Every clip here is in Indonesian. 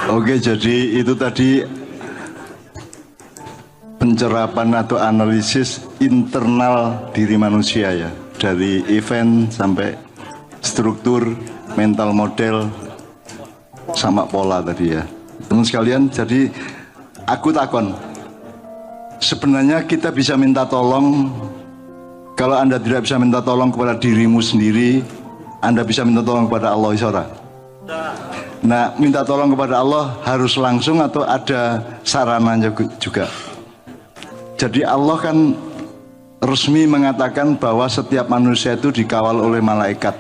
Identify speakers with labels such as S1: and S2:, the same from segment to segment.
S1: Oke, jadi itu tadi pencerapan atau analisis internal diri manusia ya, dari event sampai struktur, mental model, sama pola tadi ya. Teman sekalian, jadi aku takon, sebenarnya kita bisa minta tolong. Kalau Anda tidak bisa minta tolong kepada dirimu sendiri, Anda bisa minta tolong kepada Allah Isra. Nah, minta tolong kepada Allah harus langsung atau ada sarananya juga. Jadi Allah kan resmi mengatakan bahwa setiap manusia itu dikawal oleh malaikat.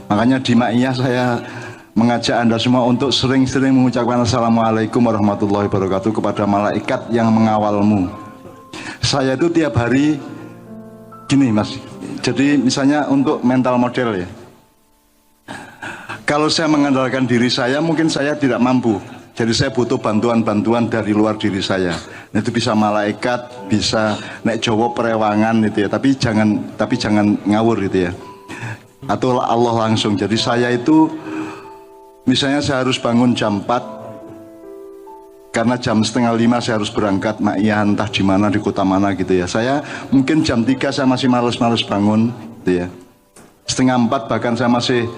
S1: Makanya di Ma'iyah saya mengajak Anda semua untuk sering-sering mengucapkan Assalamualaikum warahmatullahi wabarakatuh kepada malaikat yang mengawalmu. Saya itu tiap hari gini Mas, jadi misalnya untuk mental model ya, kalau saya mengandalkan diri saya, mungkin saya tidak mampu. Jadi saya butuh bantuan-bantuan dari luar diri saya. Itu bisa malaikat, bisa nek Jawa perewangan gitu ya. Tapi jangan ngawur gitu ya. Atau Allah langsung. Jadi saya itu, misalnya saya harus bangun jam 4, karena jam 4:30 saya harus berangkat Ma'iyah entah di mana, di kota mana gitu ya. Saya mungkin jam 3 saya masih males-males bangun gitu ya. 3:30 bahkan saya masih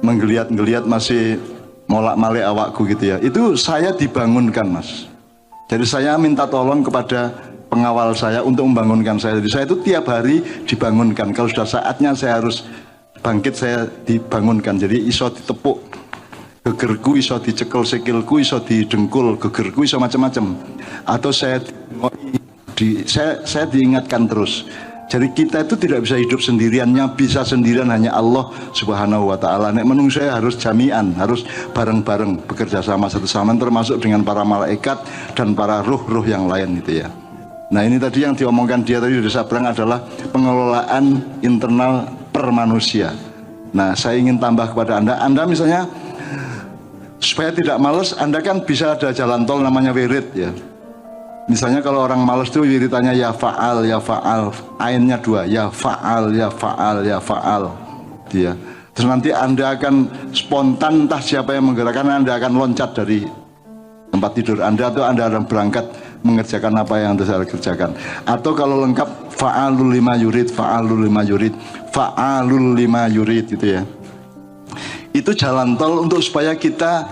S1: menggeliat-geliat, masih molak-malik awakku gitu ya. Itu saya dibangunkan Mas. Jadi saya minta tolong kepada pengawal saya untuk membangunkan saya. Jadi saya itu tiap hari dibangunkan. Kalau sudah saatnya saya harus bangkit, saya dibangunkan. Jadi iso ditepuk gegerku, iso dicekel sikilku, iso didengkul gegerku, iso macam-macam. Atau saya diingatkan terus. Jadi kita itu tidak bisa hidup sendiriannya, bisa sendirian hanya Allah Subhanahu wa Ta'ala. Nek menungso saya harus jami'an, harus bareng-bareng bekerja sama satu sama, termasuk dengan para malaikat dan para ruh-ruh yang lain itu ya. Nah ini tadi yang diomongkan dia tadi di Sabrang adalah pengelolaan internal per manusia. Nah saya ingin tambah kepada Anda misalnya supaya tidak males, Anda kan bisa ada jalan tol namanya wirid ya. Misalnya kalau orang malas tuh wiritannya ya fa'al, ainnya 2, ya fa'al, ya fa'al, ya fa'al dia. Terus nanti Anda akan spontan, entah siapa yang menggerakkan, Anda akan loncat dari tempat tidur Anda, atau Anda akan berangkat mengerjakan apa yang harus Anda kerjakan. Atau kalau lengkap fa'alul lima yurid, fa'alul lima yurid, fa'alul lima yurid gitu ya. Itu jalan tol untuk supaya kita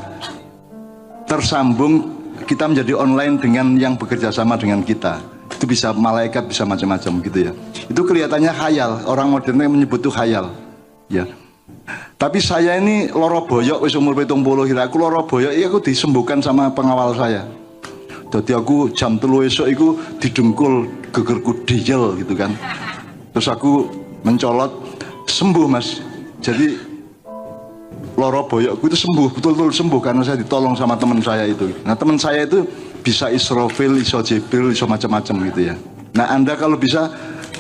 S1: tersambung, kita menjadi online dengan yang bekerja sama dengan kita. Itu bisa malaikat, bisa macam-macam gitu ya. Itu kelihatannya khayal, orang modern menyebut itu khayal ya. Tapi saya ini loro boyok wis umur 70 kira aku loro boyok aku disembuhkan sama pengawal saya. Jadi aku jam 3 esok itu didengkul gegerku dijel gitu kan. Terus aku mencolot, sembuh Mas. Jadi loro boyokku itu sembuh, betul-betul sembuh karena saya ditolong sama teman saya itu. Nah teman saya itu bisa Israfil, iso Jibril, iso macam-macam gitu ya. Nah Anda kalau bisa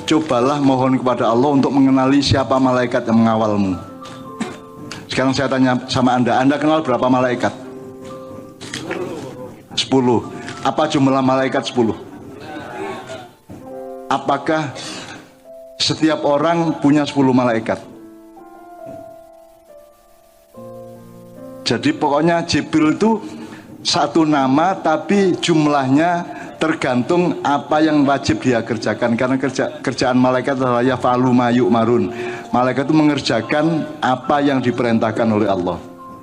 S1: cobalah mohon kepada Allah untuk mengenali siapa malaikat yang mengawalmu. Sekarang saya tanya sama Anda kenal berapa malaikat? 10. Apa jumlah malaikat 10? Apakah setiap orang punya 10 malaikat? Jadi pokoknya Jibril itu satu nama tapi jumlahnya tergantung apa yang wajib dia kerjakan. Karena kerjaan malaikat adalah ya fa'alu ma yu'marun. Malaikat itu mengerjakan apa yang diperintahkan oleh Allah.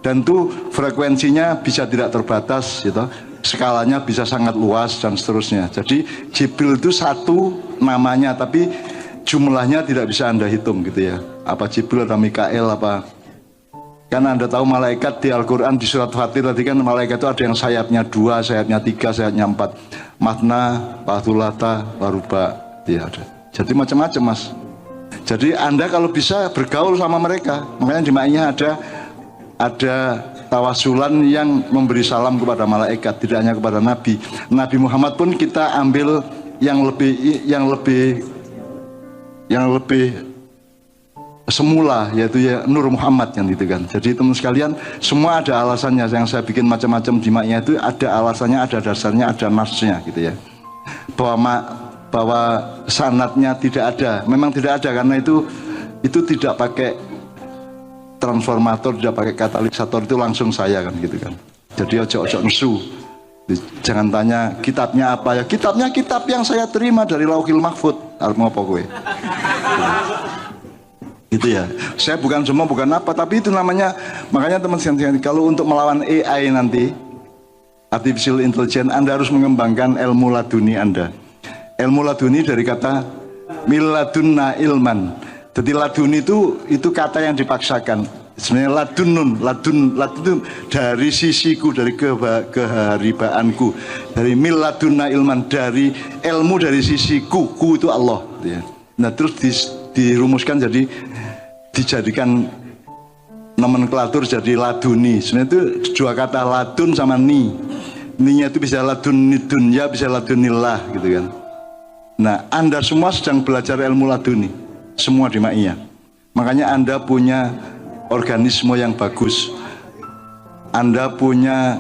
S1: Dan itu frekuensinya bisa tidak terbatas gitu. Skalanya bisa sangat luas dan seterusnya. Jadi Jibril itu satu namanya tapi jumlahnya tidak bisa Anda hitung gitu ya. Apa Jibril atau Mikael apa. Karena Anda tahu malaikat di Al-Quran di surat Fatir tadi kan malaikat itu ada yang sayapnya 2, sayapnya 3, sayapnya 4. Matna, Wathulata, Waruba ya ada. Jadi macam-macam Mas. Jadi Anda kalau bisa bergaul sama mereka. Makanya di Ma'iyah ada tawasulan yang memberi salam kepada malaikat, tidak hanya kepada Nabi. Nabi Muhammad pun kita ambil yang lebih semula, yaitu ya Nur Muhammad yang itu kan. Jadi teman sekalian semua ada alasannya. Yang saya bikin macam-macam di Ma'iyah itu ada alasannya, ada dasarnya, ada nasnya gitu ya. Bahwa bahwa sanadnya tidak ada. Memang tidak ada karena itu tidak pakai transformator, tidak pakai katalisator, itu langsung saya kan gitu kan. Jadi ojo-ojo nesu. Jangan tanya kitabnya apa ya. Kitabnya kitab yang saya terima dari Lauhil Mahfud. Arep ngopo kowe? Gitu ya. Saya bukan semua, bukan apa, tapi itu namanya, makanya teman-teman kalau untuk melawan AI nanti, artificial intelligence, Anda harus mengembangkan ilmu laduni Anda. Ilmu laduni dari kata miladunna ilman. Jadi laduni itu kata yang dipaksakan. Sebenarnya ladun itu dari sisiku, dari keharibaanku, dari miladunna ilman, dari ilmu dari sisiku, ku itu Allah. Nah terus dirumuskan jadi dijadikan nomenklatur jadi laduni. Sebenarnya itu dua kata, ladun sama ni. Ninya itu bisa ladun dunya, bisa ladunillah gitu kan. Nah, Anda semua sedang belajar ilmu laduni, semua di Ma'iyah. Makanya Anda punya organisme yang bagus. Anda punya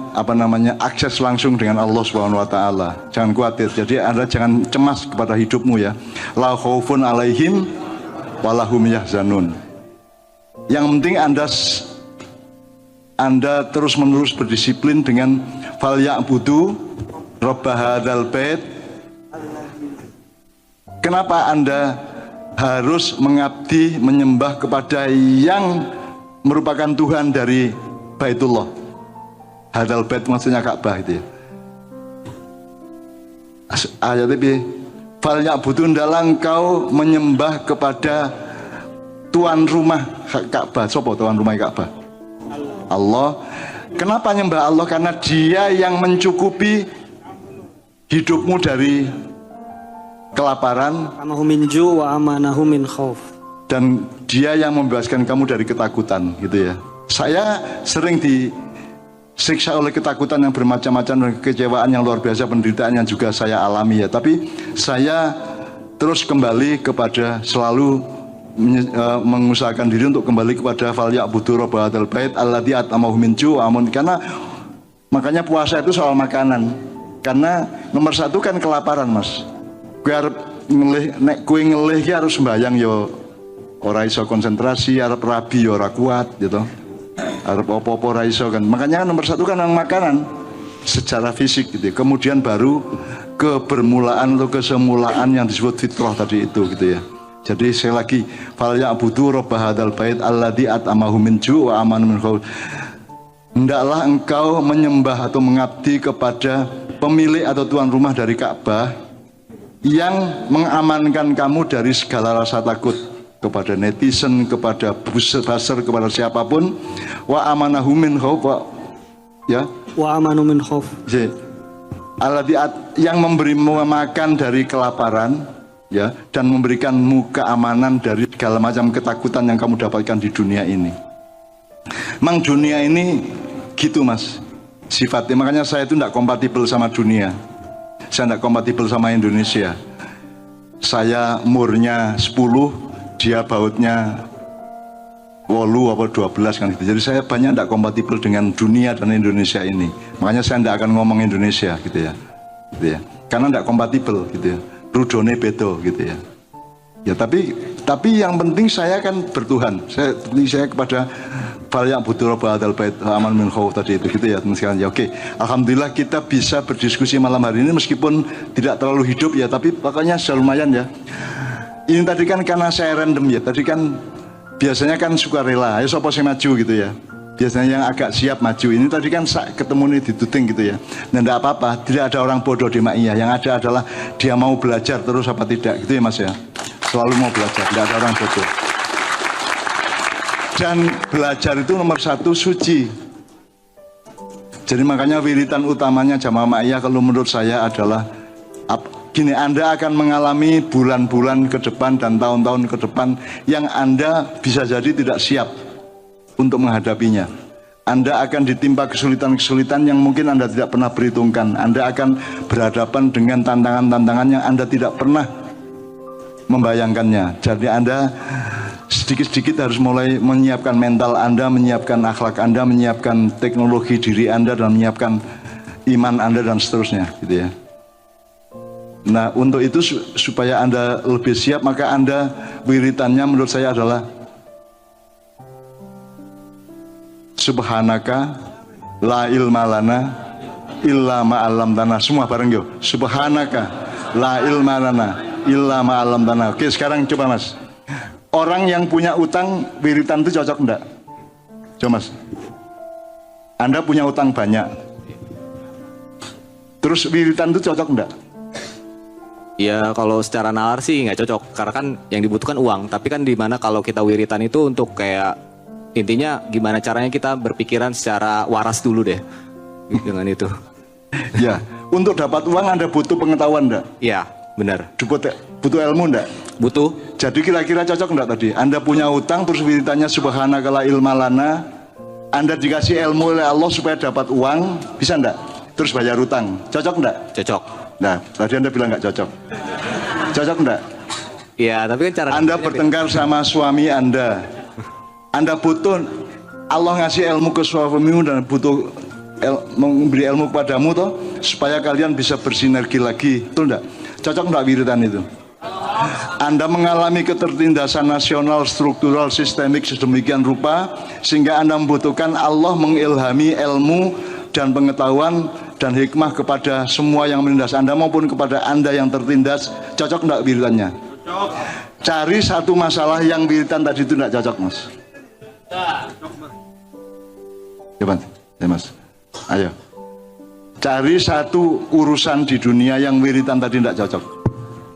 S1: akses langsung dengan Allah Subhanahu wa taala. Jangan khawatir. Jadi Anda jangan cemas kepada hidupmu ya. La khaufun alaihim walahum yahzanun. Yang penting Anda terus-menerus berdisiplin dengan fal ya'budu rabb hadzal bait. Kenapa Anda harus mengabdi, menyembah kepada yang merupakan Tuhan dari Baitullah? Hadzal bait maksudnya Ka'bah itu ya. Ayatnya fal ya'budu, hendaklah engkau menyembah kepada tuan rumah Ka'bah. Siapa tuan rumah Ka'bah? Allah. Kenapa nyembah Allah? Karena Dia yang mencukupi hidupmu dari kelaparan, dan Dia yang membebaskan kamu dari ketakutan, gitu ya. Saya sering disiksa oleh ketakutan yang bermacam-macam dan kekecewaan yang luar biasa, penderitaan yang juga saya alami ya. Tapi saya terus kembali kepada selalu mengusahakan diri untuk kembali kepada fal ya'budu rabb hadzal bait alladzi at'amahum min ju' amun. Karena makanya puasa itu soal makanan. Karena nomor satu kan kelaparan, Mas. Kowe arep ngelih, nek kowe ngelih ki harus sembayang yo ora iso konsentrasi, arep rabi yo ora kuat gitu. Arep apa-apa ora iso kan. Makanya nomor satu kan makanan secara fisik gitu. Kemudian baru kebermulaan atau kesemulaan yang disebut fitrah tadi itu gitu ya. Jadi sekali lagi, fal ya'budu rabb hadzal bait alladzi at'amahum min ju' wa amanahum min khauf. Hendaklah engkau menyembah atau mengabdi kepada pemilik atau tuan rumah dari Ka'bah yang mengamankan kamu dari segala rasa takut, kepada netizen, kepada buzzer, kepada siapapun. Wa amanahum min khauf, ya. Wa amanu min khauf. Alladzi yang memberimu makan dari kelaparan, ya, dan memberikanmu keamanan dari segala macam ketakutan yang kamu dapatkan di dunia ini. Mang dunia ini gitu, Mas, sifatnya. Makanya saya itu tidak kompatibel sama dunia. Saya tidak kompatibel sama Indonesia. Saya umurnya 10, dia bautnya 8 apa 12 kan gitu. Jadi saya banyak tidak kompatibel dengan dunia dan Indonesia ini. Makanya saya tidak akan ngomong Indonesia gitu ya. Gitu ya. Karena tidak kompatibel gitu ya. Rudone bedo gitu ya. Ya tapi yang penting saya kan bertuhan. Saya kepada fal ya'budu rabb hadzal bait aman min khauf tadi itu gitu ya teman sekalian. Ya oke. Alhamdulillah kita bisa berdiskusi malam hari ini meskipun tidak terlalu hidup ya, tapi pokoknya sudah lumayan ya. Ini tadi kan karena saya random ya. Tadi kan biasanya kan sukarela. Ayo sapa sing maju gitu ya. Biasanya yang agak siap maju. Ini tadi kan ketemu nih di tuting gitu ya. Dan tidak apa-apa, tidak ada orang bodoh di Ma'iyah. Yang ada adalah dia mau belajar terus apa tidak, gitu ya Mas ya. Selalu mau belajar, tidak ada orang bodoh. Dan belajar itu nomor satu suci. Jadi makanya wiritan utamanya jamaah Ma'iyah kalau menurut saya adalah gini, Anda akan mengalami bulan-bulan ke depan dan tahun-tahun ke depan yang Anda bisa jadi tidak siap untuk menghadapinya. Anda akan ditimpa kesulitan-kesulitan yang mungkin Anda tidak pernah perhitungkan. Anda akan berhadapan dengan tantangan-tantangan yang Anda tidak pernah membayangkannya. Jadi Anda sedikit-sedikit harus mulai menyiapkan mental Anda, menyiapkan akhlak Anda, menyiapkan teknologi diri Anda, dan menyiapkan iman Anda dan seterusnya gitu ya. Nah, untuk itu supaya Anda lebih siap, maka Anda wiritannya menurut saya adalah Subhanaka la ilma lana illa ma 'allamtana. Semua bareng yo. Subhanaka la ilma lana illa ma 'allamtana. Oke, sekarang coba Mas. Orang yang punya utang wiritan itu cocok enggak? Coba Mas. Anda punya utang banyak. Terus wiritan itu cocok enggak?
S2: Ya kalau secara nalar sih nggak cocok, karena kan yang dibutuhkan uang. Tapi kan dimana kalau kita wiritan itu untuk kayak intinya gimana caranya kita berpikiran secara waras dulu deh dengan itu.
S1: Ya, untuk dapat uang Anda butuh pengetahuan enggak?
S2: Iya, benar.
S1: Butuh ilmu enggak?
S2: Butuh.
S1: Jadi kira-kira cocok enggak tadi? Anda punya utang terus wiritannya Subhanaka la ilma lana. Anda dikasih ilmu oleh Allah supaya dapat uang, bisa enggak? Terus bayar utang, cocok enggak?
S2: Cocok.
S1: Nah, tadi Anda bilang nggak cocok. Cocok enggak?
S2: Iya, tapi kan cara
S1: Anda bertengkar sama suami Anda. Anda butuh, Allah ngasih ilmu ke suamimu dan butuh memberi ilmu kepadamu toh, supaya kalian bisa bersinergi lagi. Betul enggak? Cocok enggak wiritan itu? Anda mengalami ketertindasan nasional, struktural, sistemik sedemikian rupa sehingga Anda membutuhkan Allah mengilhami ilmu dan pengetahuan dan hikmah kepada semua yang menindas Anda maupun kepada Anda yang tertindas. Cocok enggak wiritannya? Cocok. Cari satu masalah yang wiritan tadi itu enggak cocok, Mas. Coba, ya Mas. Ayo. Cari satu urusan di dunia yang wiritan tadi enggak cocok.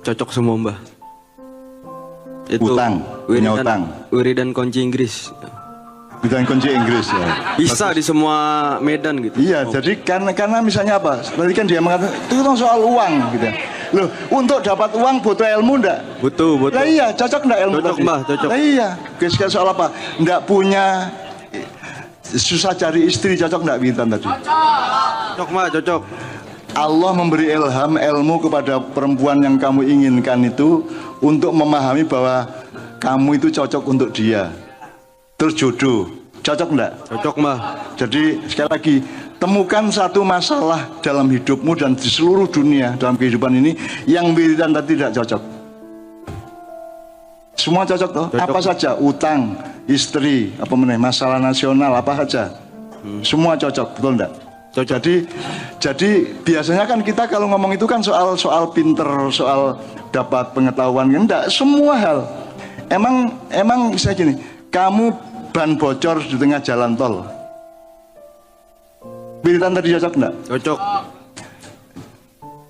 S3: Cocok semua Mbah. Itu
S1: Utang, punya utang.
S3: Wiridan kunci Inggris.
S1: Wiridan kunci Inggris ya.
S3: Bisa di semua medan gitu.
S1: Iya, jadi karena misalnya apa? Tadi kan dia mengatakan itu kan soal uang gitu. Loh, untuk dapat uang butuh ilmu enggak?
S3: Butuh.
S1: Lah iya, cocok enggak ilmu
S3: Cocok
S1: tadi?
S3: Mbah, cocok.
S1: Lah iya, guys soal apa? Enggak punya susah cari istri, cocok enggak wiritan tadi?
S3: Cocok Mbah, cocok.
S1: Allah memberi ilham ilmu kepada perempuan yang kamu inginkan itu untuk memahami bahwa kamu itu cocok untuk dia. Terus jodoh, cocok enggak?
S3: Cocok Mbah.
S1: Jadi sekali lagi, temukan satu masalah dalam hidupmu dan di seluruh dunia dalam kehidupan ini yang wiritan tadi tidak cocok. Semua cocok toh?
S3: Cocok.
S1: Apa saja, utang, istri, apa masalah nasional, apa saja. Semua cocok, betul enggak?
S3: Cocok.
S1: Jadi biasanya kan kita kalau ngomong itu kan soal pinter, soal dapat pengetahuan, enggak, semua hal. Emang saya gini, kamu ban bocor di tengah jalan tol. Wiritan tadi cocok enggak?
S3: Cocok.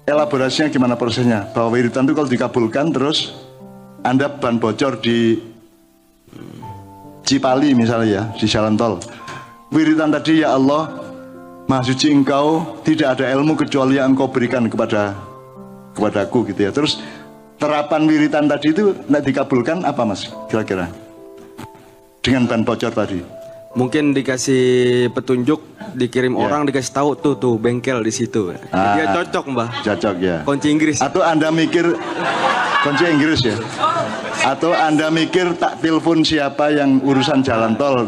S1: Elaborasinya gimana prosesnya? Bahwa wiritan itu kalau dikabulkan terus Anda ban bocor di Cipali misalnya ya, di jalan tol. Wiritan tadi, ya Allah, Maha Suci Engkau, tidak ada ilmu kecuali yang Engkau berikan kepadaku gitu ya. Terus terapan wiritan tadi itu nak dikabulkan apa Mas kira-kira? Dengan ban bocor tadi.
S3: Mungkin dikasih petunjuk, dikirim
S1: Ya.
S3: orang, dikasih tahu tuh bengkel di situ. Dia cocok Mbah.
S1: Cocok ya.
S3: Kunci Inggris.
S1: Atau Anda mikir kunci Inggris ya? Atau Anda mikir tak telepon siapa yang urusan jalan tol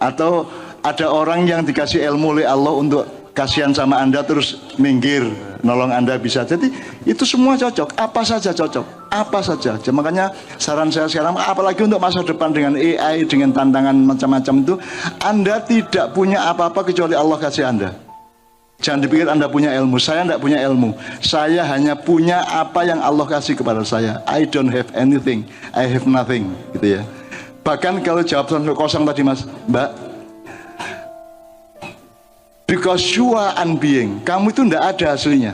S1: atau ada orang yang dikasih ilmu oleh Allah untuk kasihan sama Anda terus minggir nolong Anda bisa. Jadi itu semua cocok, apa saja cocok, apa saja. Makanya saran saya sekarang, apalagi untuk masa depan dengan AI, dengan tantangan macam-macam itu, Anda tidak punya apa-apa kecuali Allah kasih Anda. Jangan dipikir Anda punya ilmu. Saya tidak punya ilmu. Saya hanya punya apa yang Allah kasih kepada saya. I don't have anything, I have nothing, gitu ya. Bahkan kalau jawab kosong tadi Mas, Mbak, because you are unbeing, kamu itu tidak ada aslinya.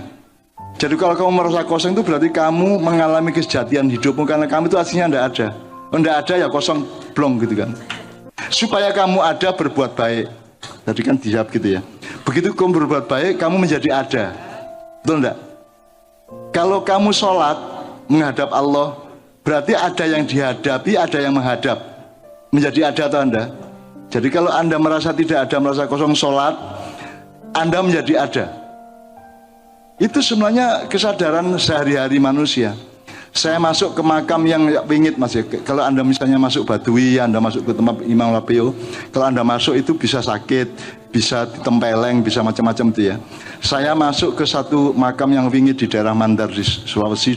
S1: Jadi kalau kamu merasa kosong itu berarti kamu mengalami kesejatian hidupmu, karena kamu itu aslinya tidak ada. Tidak ada ya kosong, blong gitu kan. Supaya kamu ada, berbuat baik. Tadi kan dijawab gitu ya. Begitu kamu berbuat baik, kamu menjadi ada. Betul enggak? Kalau kamu sholat menghadap Allah, berarti ada yang dihadapi, ada yang menghadap. Menjadi ada atau Anda? Jadi kalau Anda merasa tidak ada, merasa kosong sholat, Anda menjadi ada. Itu sebenarnya kesadaran sehari-hari manusia. Saya masuk ke makam yang pingit Mas ya. Kalau Anda misalnya masuk Badui, Anda masuk ke tempat Imam Lapeo, kalau Anda masuk itu bisa sakit, bisa ditempeleng, bisa macam-macam itu ya. Saya masuk ke satu makam yang wingi di daerah Mandar di Sulawesi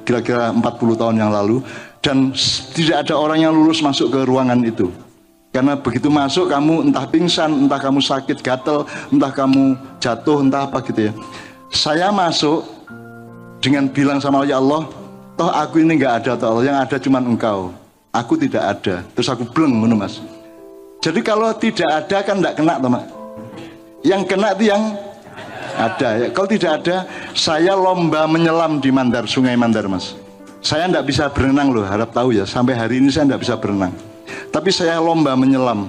S1: kira-kira 40 tahun yang lalu, dan tidak ada orang yang lulus masuk ke ruangan itu. Karena begitu masuk kamu entah pingsan, entah kamu sakit gatel, entah kamu jatuh, entah apa gitu ya. Saya masuk dengan bilang sama Allah, toh aku ini nggak ada, toh Allah, yang ada cuma engkau. Aku tidak ada. Terus aku bleng ngono Mas. Jadi kalau tidak ada kan tidak kena teman. Yang kena itu yang ada ya. Kalau tidak ada, saya lomba menyelam di Mandar, Sungai Mandar Mas. Saya tidak bisa berenang loh, harap tahu ya. Sampai hari ini saya tidak bisa berenang. Tapi saya lomba menyelam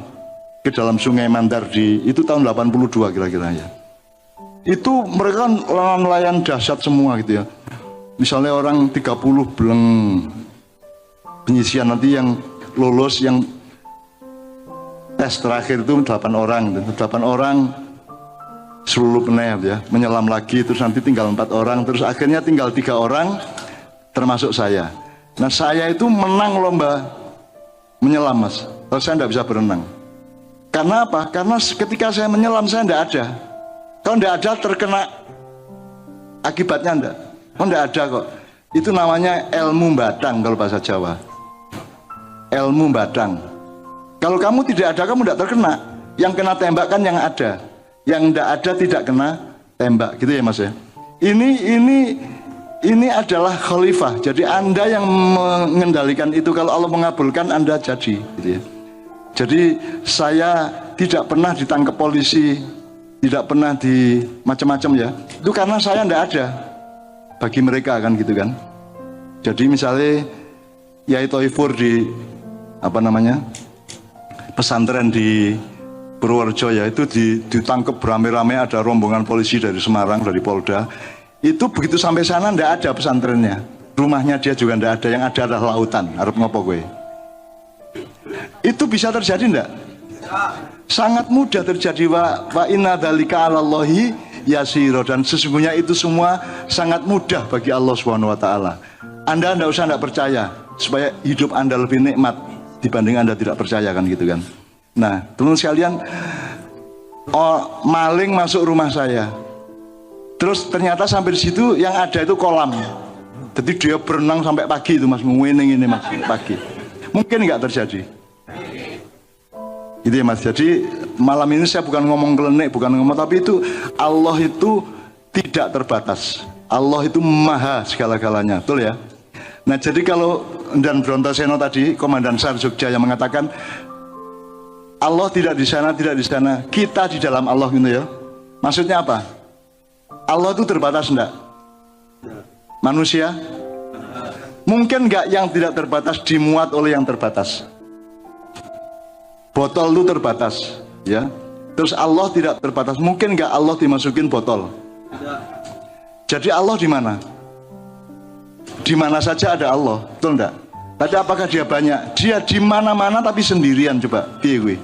S1: ke dalam Sungai Mandar itu tahun 82 kira-kira ya. Itu mereka kan nelayan dahsyat semua gitu ya. Misalnya orang 30 beleng penyisian, nanti yang lolos yang tes terakhir itu 8 orang, 8 orang seluruh penayap ya, menyelam lagi, terus nanti tinggal 4 orang, terus akhirnya tinggal 3 orang termasuk saya. Nah saya itu menang lomba menyelam Mas, terus saya tidak bisa berenang. Karena apa? Karena ketika saya menyelam saya tidak ada. Kalau tidak ada terkena akibatnya enggak. Kalau tidak ada kok. Itu namanya ilmu batang kalau bahasa Jawa. Ilmu batang. Kalau kamu tidak ada, kamu tidak terkena. Yang kena tembak kan yang ada. Yang tidak ada tidak kena tembak, gitu ya Mas ya. Ini adalah khalifah. Jadi Anda yang mengendalikan itu. Kalau Allah mengabulkan, Anda jadi, gitu ya. Jadi saya tidak pernah ditangkap polisi, tidak pernah di macam-macam ya. Itu karena saya tidak ada. Bagi mereka kan gitu kan. Jadi misalnya Yai Toifur di pesantren di Purworejo ya, itu ditangkap beramai-ramai, ada rombongan polisi dari Semarang, dari Polda. Itu begitu sampai sana ndak ada pesantrennya, rumahnya dia juga ndak ada, yang ada adalah lautan. Arep ngopo gue? Itu bisa terjadi ndak? Sangat mudah terjadi. Wa inna dzalika 'alallahi yasiro, dan sesungguhnya itu semua sangat mudah bagi Allah Subhanahu wa taala. Anda ndak usah ndak percaya supaya hidup Anda lebih nikmat dibanding Anda tidak percaya kan gitu kan. Nah, teman sekalian, maling masuk rumah saya. Terus ternyata sampai di situ yang ada itu kolam. Jadi dia berenang sampai pagi itu Mas, ngewening ini Mas, pagi. Mungkin nggak terjadi. Gitu ya Mas. Jadi malam ini saya bukan ngomong kelenik, bukan ngomong, tapi itu Allah itu tidak terbatas. Allah itu maha segala-galanya, betul ya? Nah jadi kalau dan Brontoseno tadi, Komandan SAR Jogja yang mengatakan Allah tidak di sana, tidak di sana, kita di dalam Allah gitu ya. Maksudnya apa? Allah itu terbatas enggak? Manusia? Mungkin enggak yang tidak terbatas dimuat oleh yang terbatas? Botol itu terbatas, ya. Terus Allah tidak terbatas. Mungkin enggak Allah dimasukin botol? Jadi Allah di mana? Di mana saja ada Allah, betul enggak? Tapi apakah dia banyak? Dia di mana-mana tapi sendirian, coba. Piye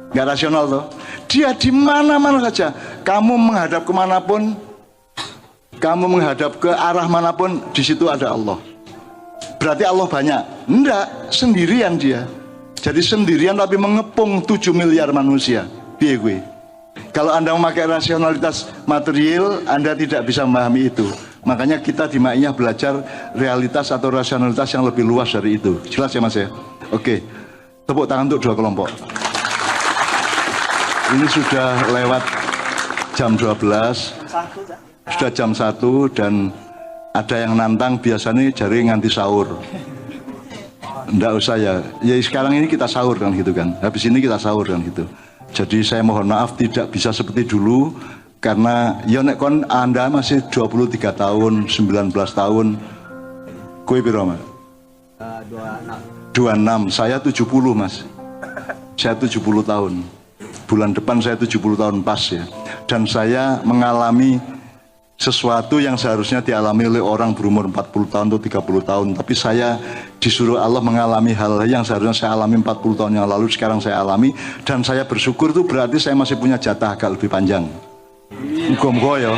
S1: nggak rasional toh? Dia di mana-mana saja. Kamu menghadap kemanapun, kamu menghadap ke arah manapun, di situ ada Allah. Berarti Allah banyak? Enggak, sendirian dia. Jadi sendirian tapi mengepung 7 miliar manusia. Piye gue? Kalau Anda memakai rasionalitas material, Anda tidak bisa memahami itu. Makanya kita di Ma'iyah belajar realitas atau rasionalitas yang lebih luas dari itu. Jelas ya Mas ya? Oke, tepuk tangan untuk dua kelompok. Ini sudah lewat jam 12, sudah jam 1, dan ada yang nantang biasanya jari nganti sahur. Nggak usah ya, ya sekarang ini kita sahur kan gitu kan, habis ini kita sahur kan gitu. Jadi saya mohon maaf tidak bisa seperti dulu, karena ya nek kon Anda masih 23 tahun, 19 tahun, kowe piro Mas? 26, saya 70 Mas. Saya 70 tahun. Bulan depan saya 70 tahun pas ya. Dan saya mengalami sesuatu yang seharusnya dialami oleh orang berumur 40 tahun atau 30 tahun. Tapi saya disuruh Allah mengalami hal yang seharusnya saya alami 40 tahun yang lalu, sekarang saya alami. Dan saya bersyukur itu berarti saya masih punya jatah agak lebih panjang. Muga-muga ya.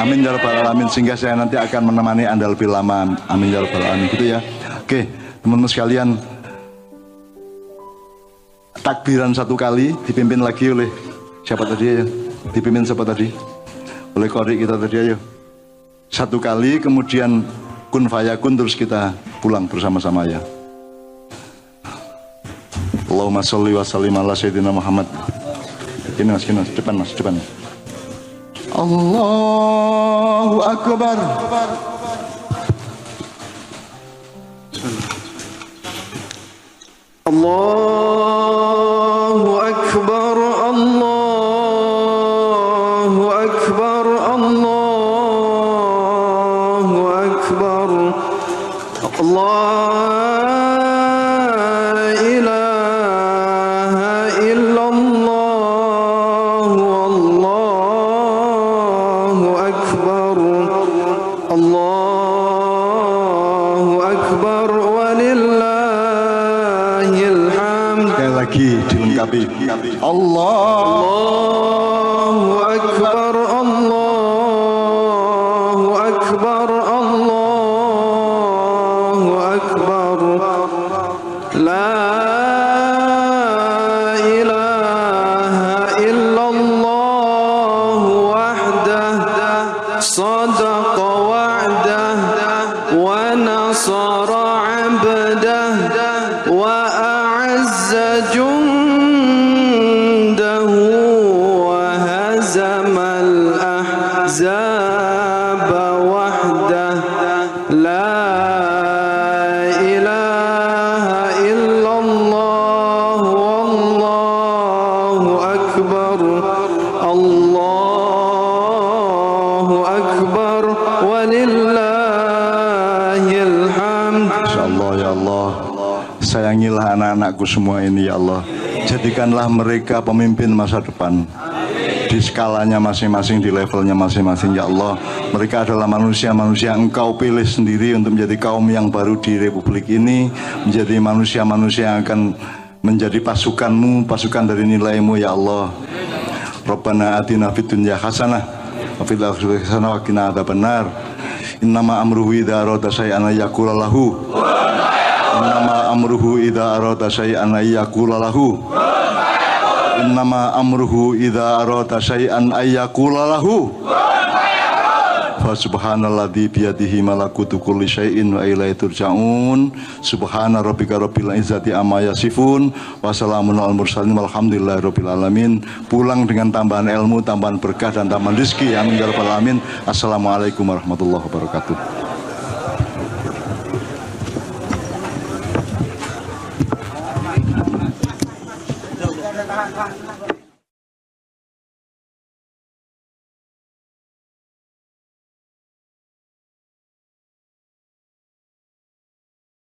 S1: Amin ya rabbal alamin, sehingga saya nanti akan menemani Anda lebih lama. Amin ya rabbal alamin, gitu ya. Oke, teman-teman sekalian, takbiran satu kali dipimpin lagi oleh Siapa tadi ya? Dipimpin siapa tadi? Oleh qori kita tadi ayo. Satu kali kemudian kun fayakun terus kita pulang bersama-sama ya. Allahumma sholli wa sallim ala sayyidina Muhammad. Gini mas, depan mas, depan. Allahu Akbar.
S3: Allahu Akbar, Allahu Akbar, Allahu Akbar. Allah ilaha illallah, Allahu Akbar, Allahu Akbar, walillahil hamd.
S1: Sekali lagi dilengkapi. Allah.
S3: Allahu Akbar, Allahu Akbar, Allahu Akbar. La ilaha illallah wahdah, sadaqa wa'dah, wa nasara 'abdah, wa a'azza jundahu, wa hazamal ahzaba wahdah. La ilaha illallah, wallahu akbar, Allahu akbar, walillahil hamd.
S1: Insyaallah ya Allah. Sayangilah anak-anakku semua ini ya Allah. Jadikanlah mereka pemimpin masa depan. Di skalanya masing-masing, di levelnya masing-masing ya Allah. Mereka adalah manusia-manusia yang Engkau pilih sendiri untuk menjadi kaum yang baru di Republik ini, menjadi manusia-manusia yang akan menjadi pasukanmu, pasukan dari nilaimu ya Allah. Rabbana atina fid dunya hasanah wa fil akhirati hasanah wa qina adzabannar. Innama amruhu idza arada syai'an yaqula lahu. Innama amruhu idza arada syai'an yaqula lahu. Innama amruhu idza arada syai'an yaqula lahu. Fa subhanalladzi biyadihi malakutu kulli syai'in wa ilaihi turja'un. Subhana rabbika rabbil izzati amma yasifun wa salamun alal mursalin walhamdulillahi rabbil alamin. Pulang dengan tambahan ilmu, tambahan berkah dan tambahan rezeki. Amin ya rabbal alamin. Assalamualaikum warahmatullahi wabarakatuh.